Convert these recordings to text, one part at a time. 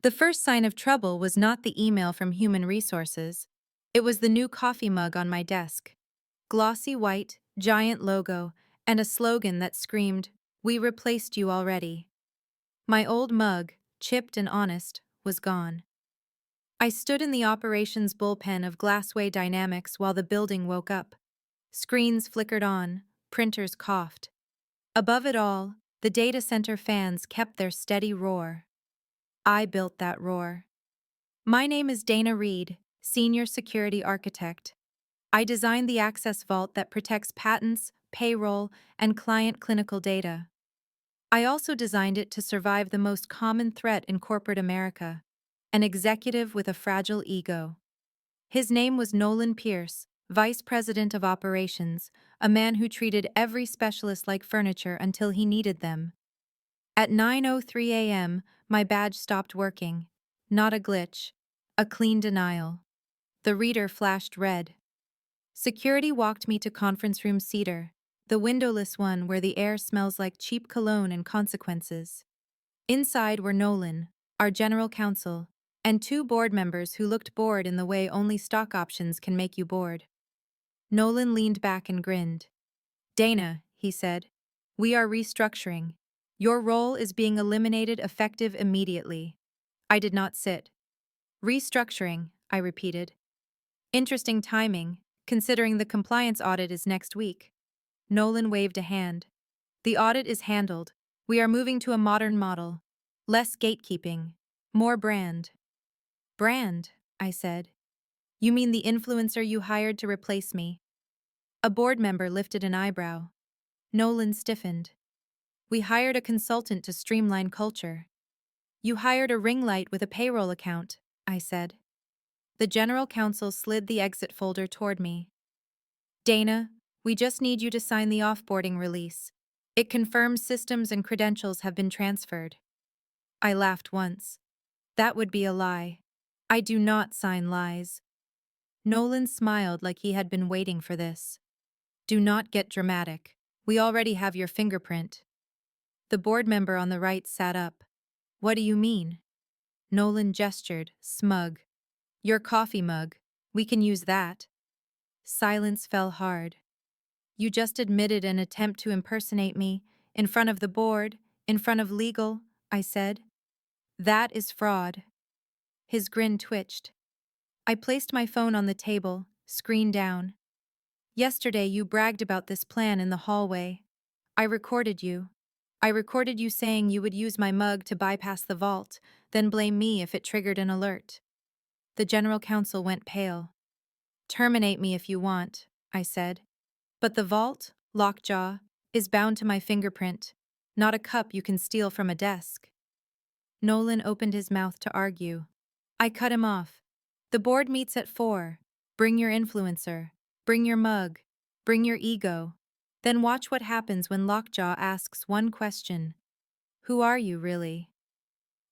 The first sign of trouble was not the email from Human Resources. It was the new coffee mug on my desk. Glossy white, giant logo, and a slogan that screamed, "We replaced you already." My old mug, chipped and honest, was gone. I stood in the operations bullpen of Glassway Dynamics while the building woke up. Screens flickered on, printers coughed. Above it all, the data center fans kept their steady roar. I built that roar. My name is Dana Reed, Senior Security Architect. I designed the access vault that protects patents, payroll, and client clinical data. I also designed it to survive the most common threat in corporate America: an executive with a fragile ego. His name was Nolan Pierce, Vice President of Operations, a man who treated every specialist like furniture until he needed them. At 9:03 a.m., my badge stopped working. Not a glitch, a clean denial. The reader flashed red. Security walked me to conference room Cedar, the windowless one where the air smells like cheap cologne and consequences. Inside were Nolan, our general counsel, and two board members who looked bored in the way only stock options can make you bored. Nolan leaned back and grinned. "Dana," he said, "we are restructuring. Your role is being eliminated effective immediately." I did not sit. "Restructuring," I repeated. "Interesting timing, considering the compliance audit is next week." Nolan waved a hand. "The audit is handled. We are moving to a modern model. Less gatekeeping. More brand." "Brand," I said. "You mean the influencer you hired to replace me?" A board member lifted an eyebrow. Nolan stiffened. "We hired a consultant to streamline culture." "You hired a ring light with a payroll account," I said. The general counsel slid the exit folder toward me. "Dana, we just need you to sign the offboarding release. It confirms systems and credentials have been transferred." I laughed once. That would be a lie. I do not sign lies. Nolan smiled like he had been waiting for this. "Do not get dramatic. We already have your fingerprint." The board member on the right sat up. "What do you mean?" Nolan gestured, smug. "Your coffee mug. We can use that." Silence fell hard. "You just admitted an attempt to impersonate me, in front of the board, in front of legal," I said. "That is fraud." His grin twitched. I placed my phone on the table, screen down. "Yesterday you bragged about this plan in the hallway. I recorded you. I recorded you saying you would use my mug to bypass the vault, then blame me if it triggered an alert." The general counsel went pale. "Terminate me if you want," I said. "But the vault, lockjaw, is bound to my fingerprint, not a cup you can steal from a desk." Nolan opened his mouth to argue. I cut him off. "The board meets at 4. Bring your influencer. Bring your mug. Bring your ego. Then watch what happens when Lockjaw asks one question. Who are you, really?"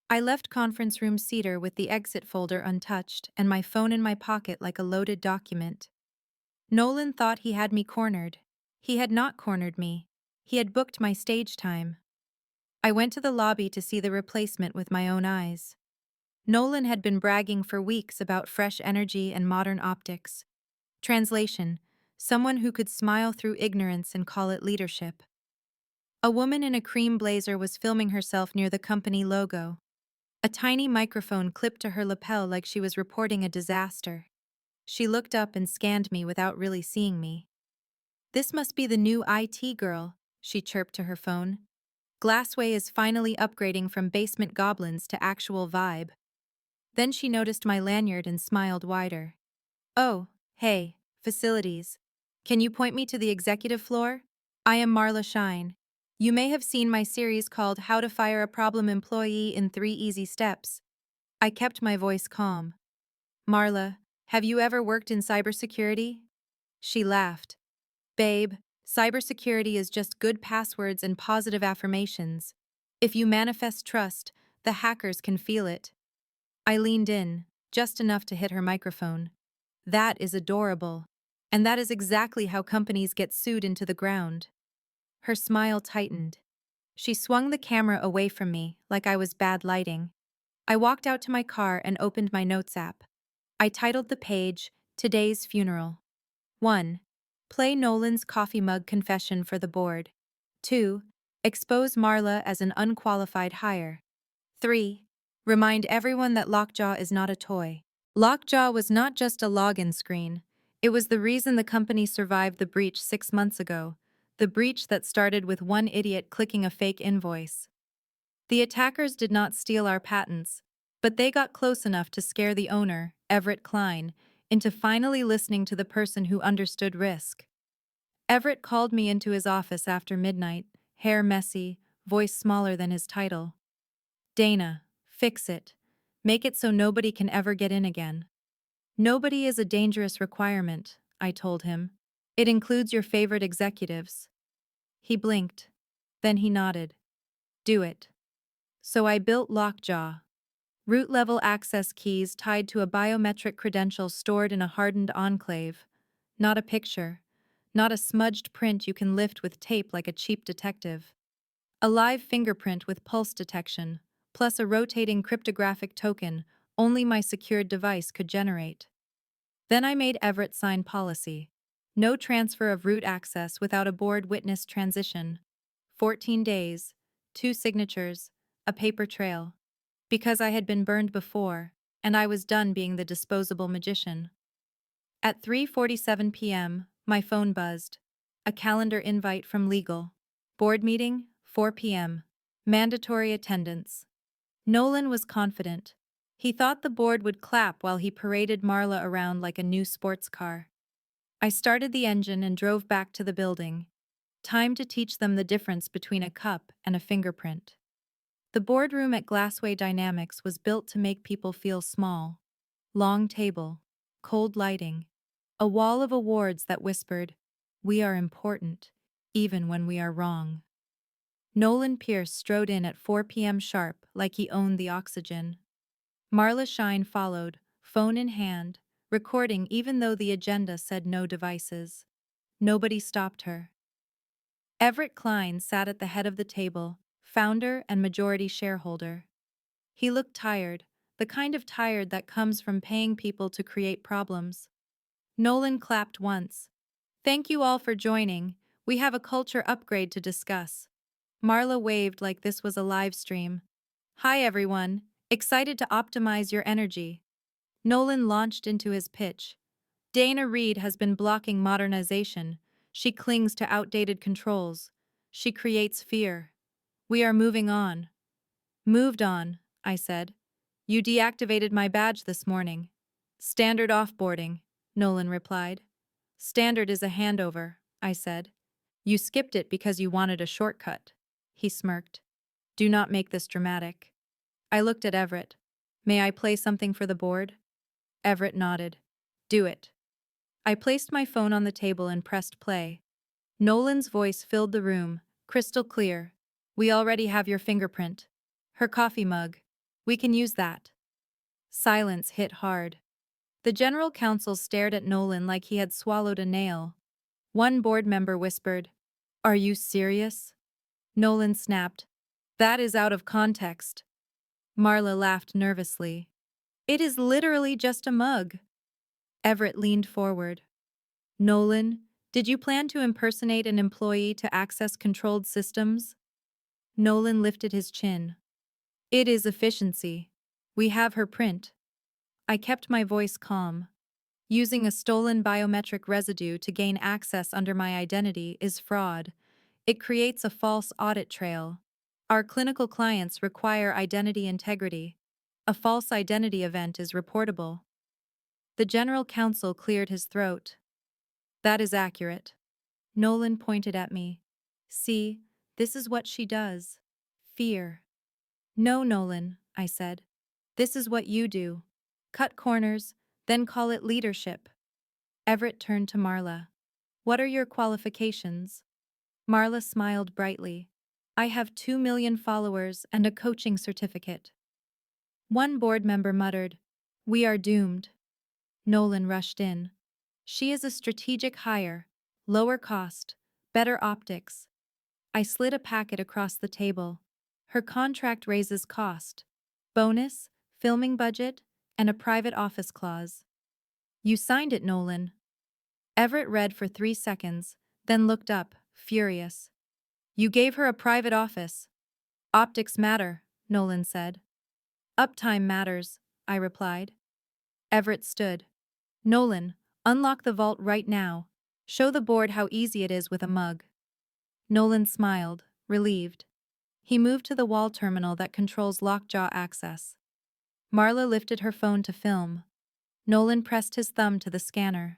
I left conference room Cedar with the exit folder untouched and my phone in my pocket like a loaded document. Nolan thought he had me cornered. He had not cornered me. He had booked my stage time. I went to the lobby to see the replacement with my own eyes. Nolan had been bragging for weeks about fresh energy and modern optics. Translation: someone who could smile through ignorance and call it leadership. A woman in a cream blazer was filming herself near the company logo. A tiny microphone clipped to her lapel like she was reporting a disaster. She looked up and scanned me without really seeing me. "This must be the new IT girl," she chirped to her phone. "Glassway is finally upgrading from basement goblins to actual vibe." Then she noticed my lanyard and smiled wider. "Oh, hey, facilities. Can you point me to the executive floor? I am Marla Shine. You may have seen my series called How to Fire a Problem Employee in 3 Easy Steps." I kept my voice calm. "Marla, have you ever worked in cybersecurity?" She laughed. "Babe, cybersecurity is just good passwords and positive affirmations. If you manifest trust, the hackers can feel it." I leaned in, just enough to hit her microphone. "That is adorable. And that is exactly how companies get sued into the ground." Her smile tightened. She swung the camera away from me, like I was bad lighting. I walked out to my car and opened my notes app. I titled the page, Today's Funeral. 1. Play Nolan's coffee mug confession for the board. 2. Expose Marla as an unqualified hire. 3. Remind everyone that Lockjaw is not a toy. Lockjaw was not just a login screen. It was the reason the company survived the breach 6 months ago, the breach that started with one idiot clicking a fake invoice. The attackers did not steal our patents, but they got close enough to scare the owner, Everett Klein, into finally listening to the person who understood risk. Everett called me into his office after midnight, hair messy, voice smaller than his title. Dana, fix it. Make it so nobody can ever get in again. Nobody is a dangerous requirement, I told him. It includes your favorite executives. He blinked. Then he nodded. Do it. So I built Lockjaw. Root-level access keys tied to a biometric credential stored in a hardened enclave. Not a picture. Not a smudged print you can lift with tape like a cheap detective. A live fingerprint with pulse detection, plus a rotating cryptographic token only my secured device could generate. Then I made Everett sign policy. No transfer of root access without a board witness transition. 14 days, 2 signatures, a paper trail. Because I had been burned before, and I was done being the disposable magician. At 3:47 p.m., my phone buzzed. A calendar invite from legal. Board meeting, 4 p.m. Mandatory attendance. Nolan was confident. He thought the board would clap while he paraded Marla around like a new sports car. I started the engine and drove back to the building. Time to teach them the difference between a cup and a fingerprint. The boardroom at Glassway Dynamics was built to make people feel small. Long table, cold lighting, a wall of awards that whispered, "We are important, even when we are wrong." Nolan Pierce strode in at 4 p.m. sharp like he owned the oxygen. Marla Shine followed, phone in hand, recording even though the agenda said no devices. Nobody stopped her. Everett Klein sat at the head of the table, founder and majority shareholder. He looked tired, the kind of tired that comes from paying people to create problems. Nolan clapped once. Thank you all for joining. We have a culture upgrade to discuss. Marla waved like this was a live stream. Hi everyone, excited to optimize your energy. Nolan launched into his pitch. Dana Reed has been blocking modernization. She clings to outdated controls. She creates fear. We are moving on. Moved on, I said. You deactivated my badge this morning. Standard offboarding, Nolan replied. Standard is a handover, I said. You skipped it because you wanted a shortcut. He smirked. Do not make this dramatic. I looked at Everett. May I play something for the board? Everett nodded. Do it. I placed my phone on the table and pressed play. Nolan's voice filled the room, crystal clear. We already have your fingerprint. Her coffee mug. We can use that. Silence hit hard. The general counsel stared at Nolan like he had swallowed a nail. One board member whispered, Are you serious? Nolan snapped, That is out of context. Marla laughed nervously. It is literally just a mug. Everett leaned forward. Nolan, did you plan to impersonate an employee to access controlled systems? Nolan lifted his chin. It is efficiency. We have her print. I kept my voice calm. Using a stolen biometric residue to gain access under my identity is fraud. It creates a false audit trail. Our clinical clients require identity integrity. A false identity event is reportable. The general counsel cleared his throat. That is accurate. Nolan pointed at me. See, this is what she does. Fear. No, Nolan, I said. This is what you do. Cut corners, then call it leadership. Everett turned to Marla. What are your qualifications? Marla smiled brightly. I have 2 million followers and a coaching certificate. One board member muttered, We are doomed. Nolan rushed in. She is a strategic hire, lower cost, better optics. I slid a packet across the table. Her contract raises cost. Bonus, filming budget, and a private office clause. You signed it, Nolan. Everett read for 3 seconds, then looked up, furious. You gave her a private office. Optics matter, Nolan said. Uptime matters, I replied. Everett stood. Nolan, unlock the vault right now. Show the board how easy it is with a mug. Nolan smiled, relieved. He moved to the wall terminal that controls lockjaw access. Marla lifted her phone to film. Nolan pressed his thumb to the scanner.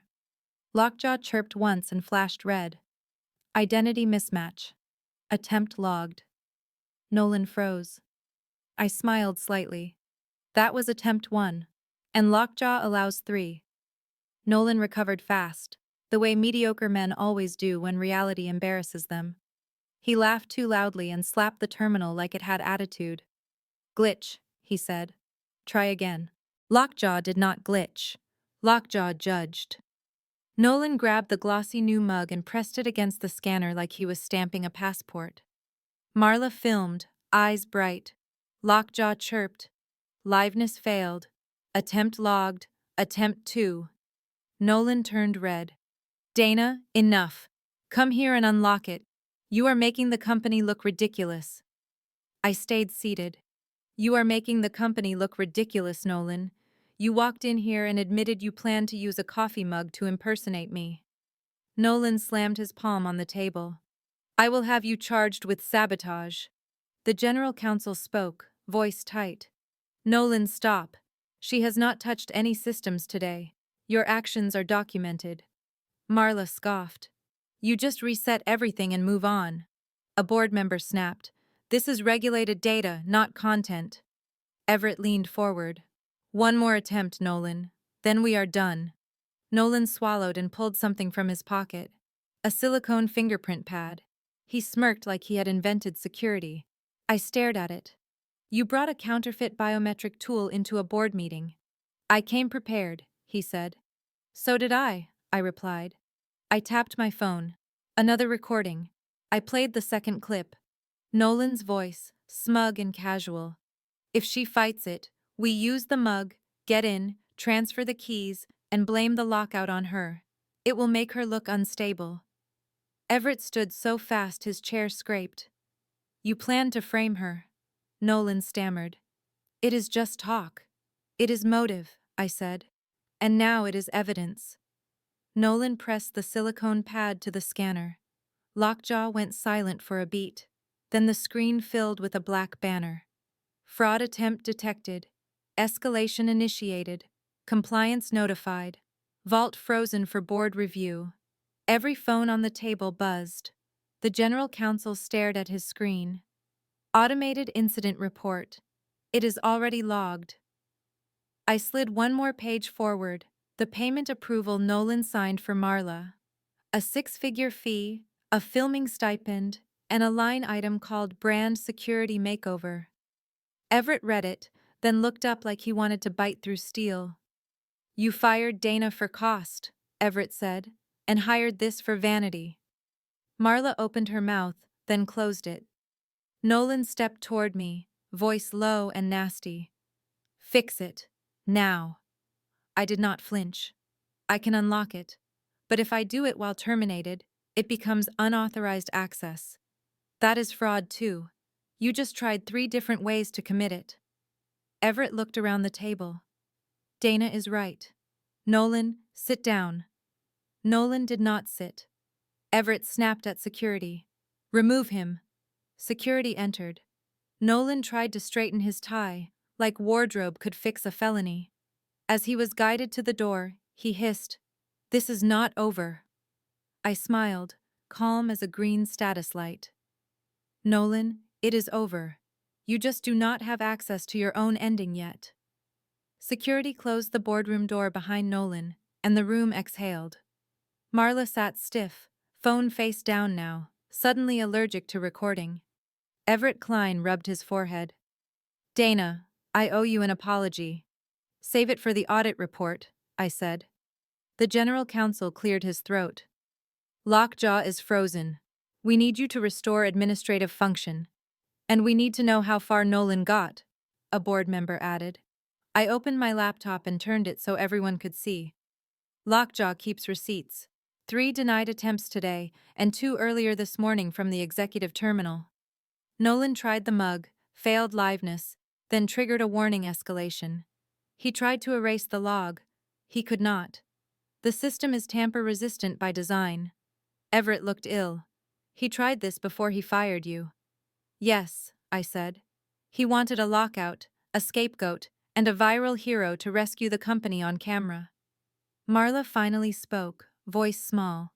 Lockjaw chirped once and flashed red. Identity mismatch. Attempt logged. Nolan froze. I smiled slightly. That was attempt 1. And Lockjaw allows 3. Nolan recovered fast, the way mediocre men always do when reality embarrasses them. He laughed too loudly and slapped the terminal like it had attitude. Glitch, he said. Try again. Lockjaw did not glitch. Lockjaw judged. Nolan grabbed the glossy new mug and pressed it against the scanner like he was stamping a passport. Marla filmed, eyes bright. Lockjaw chirped. Liveness failed. Attempt logged. Attempt 2. Nolan turned red. Dana, enough. Come here and unlock it. You are making the company look ridiculous. I stayed seated. You are making the company look ridiculous, Nolan. You walked in here and admitted you planned to use a coffee mug to impersonate me. Nolan slammed his palm on the table. I will have you charged with sabotage. The general counsel spoke, voice tight. Nolan, stop. She has not touched any systems today. Your actions are documented. Marla scoffed. You just reset everything and move on. A board member snapped. This is regulated data, not content. Everett leaned forward. One more attempt, Nolan. Then we are done. Nolan swallowed and pulled something from his pocket. A silicone fingerprint pad. He smirked like he had invented security. I stared at it. You brought a counterfeit biometric tool into a board meeting. I came prepared, he said. So did I replied. I tapped my phone. Another recording. I played the second clip. Nolan's voice, smug and casual. If she fights it, we use the mug, get in, transfer the keys, and blame the lockout on her. It will make her look unstable. Everett stood so fast his chair scraped. You planned to frame her. Nolan stammered. It is just talk. It is motive, I said. And now it is evidence. Nolan pressed the silicone pad to the scanner. Lockjaw went silent for a beat. Then the screen filled with a black banner. Fraud attempt detected. Escalation initiated. Compliance notified. Vault frozen for board review. Every phone on the table buzzed. The general counsel stared at his screen. Automated incident report. It is already logged. I slid one more page forward. The payment approval Nolan signed for Marla. A 6-figure fee, a filming stipend, and a line item called Brand Security Makeover. Everett read it, then looked up like he wanted to bite through steel. You fired Dana for cost, Everett said, and hired this for vanity. Marla opened her mouth, then closed it. Nolan stepped toward me, voice low and nasty. Fix it. Now. I did not flinch. I can unlock it. But if I do it while terminated, it becomes unauthorized access. That is fraud too. You just tried 3 different ways to commit it. Everett looked around the table. Dana is right. Nolan, sit down. Nolan did not sit. Everett snapped at security. Remove him. Security entered. Nolan tried to straighten his tie, like wardrobe could fix a felony. As he was guided to the door, he hissed, "This is not over." I smiled, calm as a green status light. Nolan, it is over. You just do not have access to your own ending yet. Security closed the boardroom door behind Nolan, and the room exhaled. Marla sat stiff, phone face down now, suddenly allergic to recording. Everett Klein rubbed his forehead. Dana, I owe you an apology. Save it for the audit report, I said. The general counsel cleared his throat. Lockjaw is frozen. We need you to restore administrative function. And we need to know how far Nolan got, a board member added. I opened my laptop and turned it so everyone could see. Lockjaw keeps receipts. 3 denied attempts today, and 2 earlier this morning from the executive terminal. Nolan tried the mug, failed liveness, then triggered a warning escalation. He tried to erase the log. He could not. The system is tamper-resistant by design. Everett looked ill. He tried this before he fired you. Yes, I said. He wanted a lockout, a scapegoat, and a viral hero to rescue the company on camera. Marla finally spoke, voice small.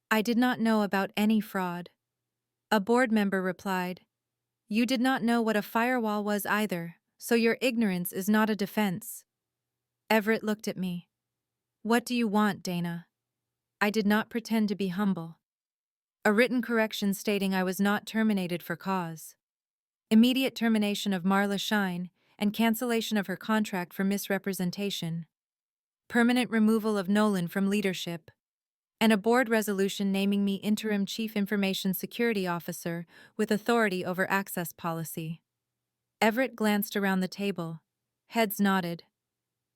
I did not know about any fraud. A board member replied, You did not know what a firewall was either, so your ignorance is not a defense. Everett looked at me. What do you want, Dana? I did not pretend to be humble. A written correction stating I was not terminated for cause. Immediate termination of Marla Shine and cancellation of her contract for misrepresentation. Permanent removal of Nolan from leadership. And a board resolution naming me Interim Chief Information Security Officer with authority over access policy. Everett glanced around the table. Heads nodded.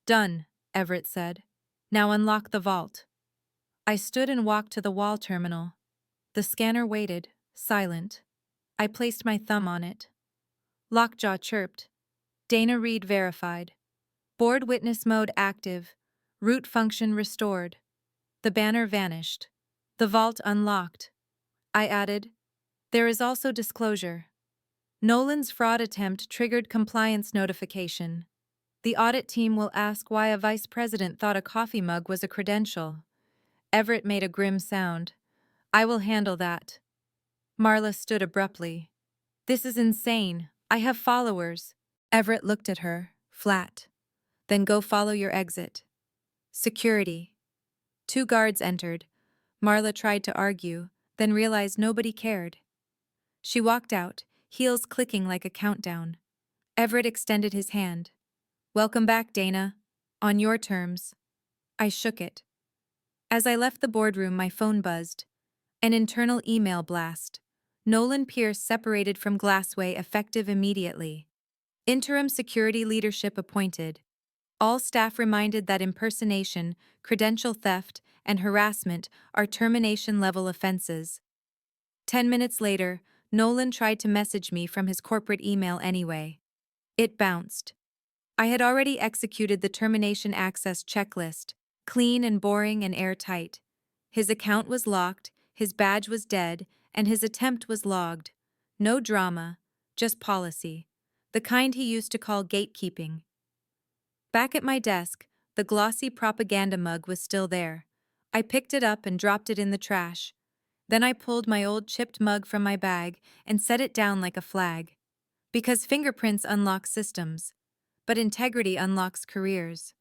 Done, Everett said. Now unlock the vault. I stood and walked to the wall terminal. The scanner waited, silent. I placed my thumb on it. Lockjaw chirped. Dana Reed verified. Board witness mode active. Root function restored. The banner vanished. The vault unlocked. I added, There is also disclosure. Nolan's fraud attempt triggered compliance notification. The audit team will ask why a vice president thought a coffee mug was a credential. Everett made a grim sound. I will handle that. Marla stood abruptly. This is insane. I have followers. Everett looked at her, flat. Then go follow your exit. Security. 2 guards entered. Marla tried to argue, then realized nobody cared. She walked out, heels clicking like a countdown. Everett extended his hand. Welcome back, Dana. On your terms. I shook it. As I left the boardroom, my phone buzzed. An internal email blast. Nolan Pierce separated from Glassway effective immediately. Interim security leadership appointed. All staff reminded that impersonation, credential theft, and harassment are termination-level offenses. 10 minutes later, Nolan tried to message me from his corporate email anyway. It bounced. I had already executed the termination access checklist, clean and boring and airtight. His account was locked, his badge was dead, and his attempt was logged. No drama, just policy. The kind he used to call gatekeeping. Back at my desk, the glossy propaganda mug was still there. I picked it up and dropped it in the trash. Then I pulled my old chipped mug from my bag and set it down like a flag. Because fingerprints unlock systems, but integrity unlocks careers.